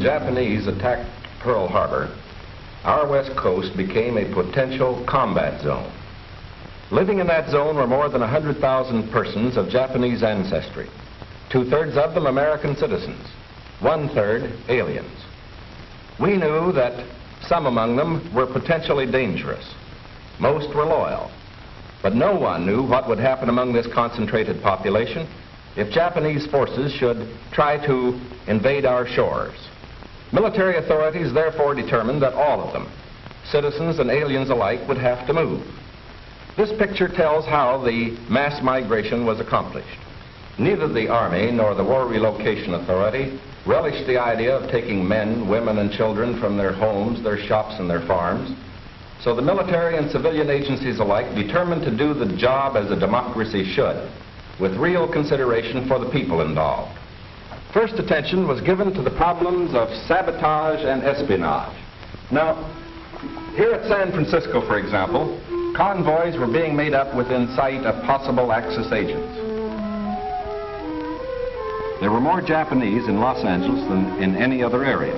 Japanese attacked Pearl Harbor, our west coast became a potential combat zone. Living in that zone were more than 100,000 persons of Japanese ancestry, 2/3 of them American citizens, 1/3 aliens. We knew that some among them were potentially dangerous. Most were loyal. But no one knew what would happen among this concentrated population if Japanese forces should try to invade our shores. Military authorities therefore determined that all of them, citizens and aliens alike, would have to move. This picture tells how the mass migration was accomplished. Neither the Army nor the War Relocation Authority relished the idea of taking men, women, and children from their homes, their shops, and their farms. So the military and civilian agencies alike determined to do the job as a democracy should, with real consideration for the people involved. First attention was given to the problems of sabotage and espionage. Now, here at San Francisco, for example, convoys were being made up within sight of possible Axis agents. There were more Japanese in Los Angeles than in any other area.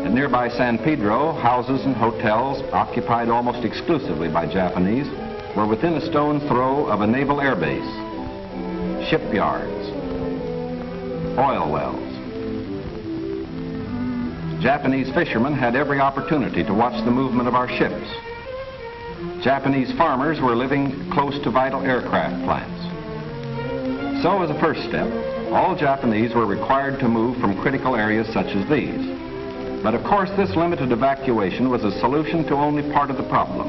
At nearby San Pedro, houses and hotels occupied almost exclusively by Japanese were within a stone's throw of a naval air base, shipyards, oil wells. Japanese fishermen had every opportunity to watch the movement of our ships. Japanese farmers were living close to vital aircraft plants. So as a first step, all Japanese were required to move from critical areas such as these. But of course, this limited evacuation was a solution to only part of the problem.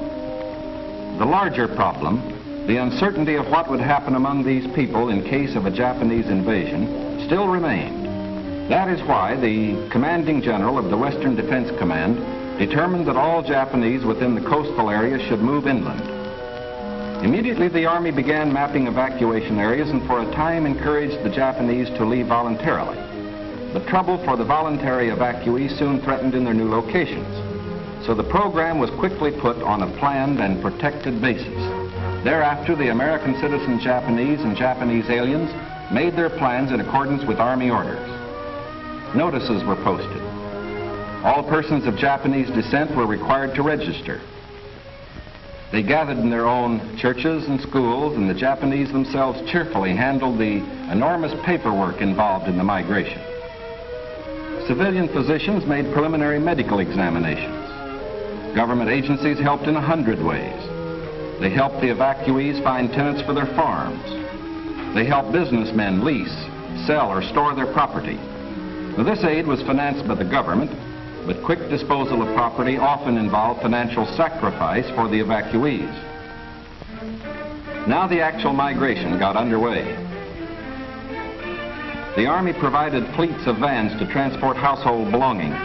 The larger problem, the uncertainty of what would happen among these people in case of a Japanese invasion, still remained. That is why the commanding general of the Western Defense Command determined that all Japanese within the coastal area should move inland. Immediately, the Army began mapping evacuation areas and for a time encouraged the Japanese to leave voluntarily. The trouble for the voluntary evacuees soon threatened in their new locations. So the program was quickly put on a planned and protected basis. Thereafter, the American citizen Japanese and Japanese aliens made their plans in accordance with Army orders. Notices were posted. All persons of Japanese descent were required to register. They gathered in their own churches and schools, and the Japanese themselves cheerfully handled the enormous paperwork involved in the migration. Civilian physicians made preliminary medical examinations. Government agencies helped in 100 ways. They helped the evacuees find tenants for their farms. They helped businessmen lease, sell, or store their property. Now, this aid was financed by the government, but quick disposal of property often involved financial sacrifice for the evacuees. Now the actual migration got underway. The Army provided fleets of vans to transport household belongings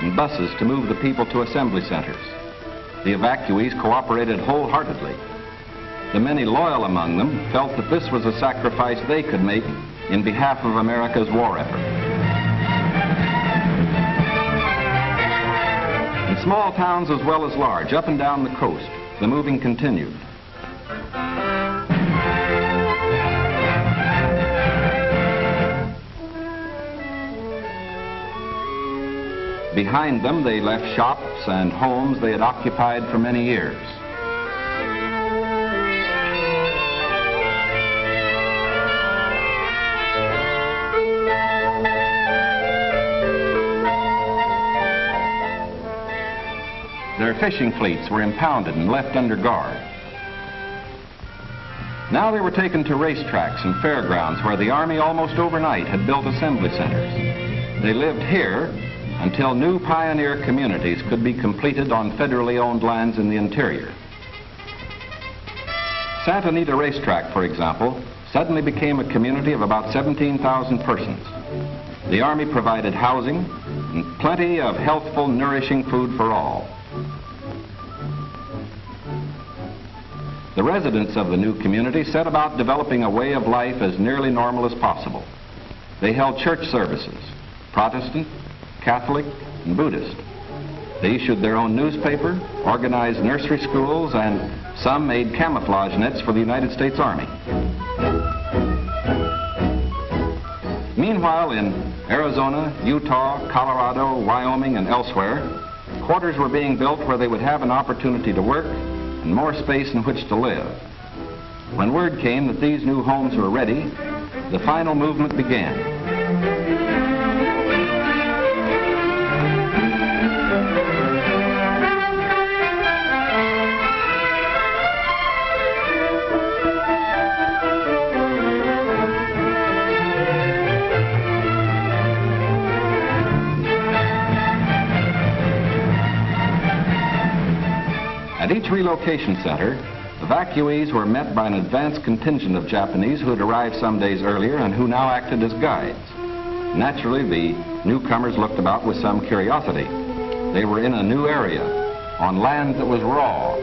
and buses to move the people to assembly centers. The evacuees cooperated wholeheartedly. The many loyal among them felt that this was a sacrifice they could make in behalf of America's war effort. In small towns as well as large, up and down the coast, the moving continued. Behind them, they left shops and homes they had occupied for many years. Their fishing fleets were impounded and left under guard. Now they were taken to racetracks and fairgrounds where the Army almost overnight had built assembly centers. They lived here until new pioneer communities could be completed on federally owned lands in the interior. Santa Anita Racetrack, for example, suddenly became a community of about 17,000 persons. The Army provided housing and plenty of healthful, nourishing food for all. The residents of the new community set about developing a way of life as nearly normal as possible. They held church services, Protestant, Catholic, and Buddhist. They issued their own newspaper, organized nursery schools, and some made camouflage nets for the United States Army. Meanwhile, in Arizona, Utah, Colorado, Wyoming, and elsewhere, quarters were being built where they would have an opportunity to work and more space in which to live. When word came that these new homes were ready, the final movement began. At each relocation center, evacuees were met by an advance contingent of Japanese who had arrived some days earlier and who now acted as guides. Naturally, the newcomers looked about with some curiosity. They were in a new area, on land that was raw,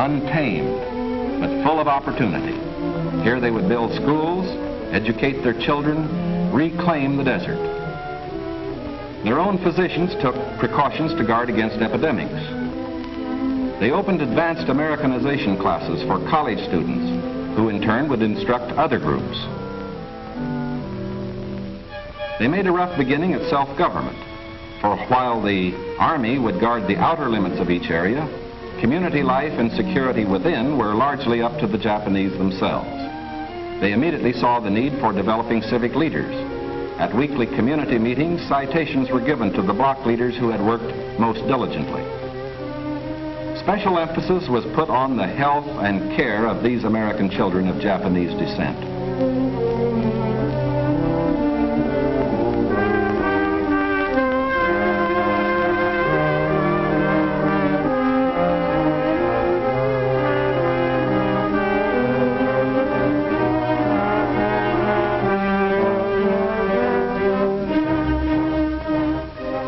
untamed, but full of opportunity. Here they would build schools, educate their children, reclaim the desert. Their own physicians took precautions to guard against epidemics. They opened advanced Americanization classes for college students, who in turn would instruct other groups. They made a rough beginning at self-government, for while the Army would guard the outer limits of each area, community life and security within were largely up to the Japanese themselves. They immediately saw the need for developing civic leaders. At weekly community meetings, citations were given to the block leaders who had worked most diligently. Special emphasis was put on the health and care of these American children of Japanese descent.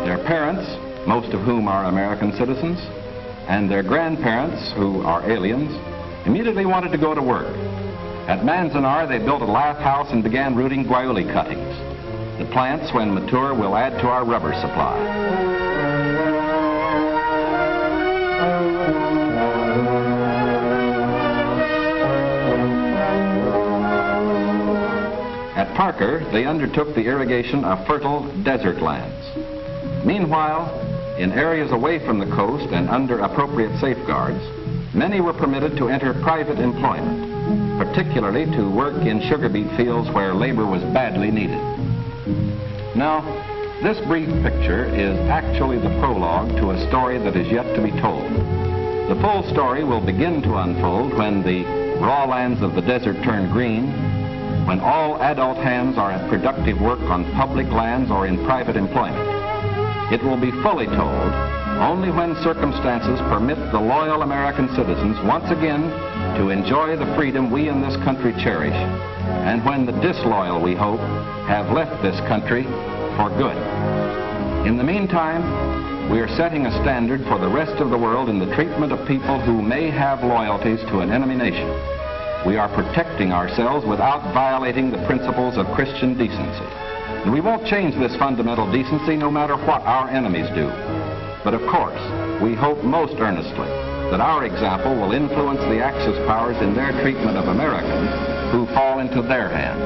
Their parents, most of whom are American citizens, and their grandparents, who are aliens, immediately wanted to go to work. At Manzanar, they built a lath house and began rooting guayuli cuttings. The plants, when mature, will add to our rubber supply. At Parker, they undertook the irrigation of fertile desert lands. Meanwhile, in areas away from the coast and under appropriate safeguards, many were permitted to enter private employment, particularly to work in sugar beet fields where labor was badly needed. Now, this brief picture is actually the prologue to a story that is yet to be told. The full story will begin to unfold when the raw lands of the desert turn green, when all adult hands are at productive work on public lands or in private employment. It will be fully told only when circumstances permit the loyal American citizens once again to enjoy the freedom we in this country cherish, and when the disloyal, we hope, have left this country for good. In the meantime, we are setting a standard for the rest of the world in the treatment of people who may have loyalties to an enemy nation. We are protecting ourselves without violating the principles of Christian decency. And we won't change this fundamental decency no matter what our enemies do. But of course, we hope most earnestly that our example will influence the Axis powers in their treatment of Americans who fall into their hands.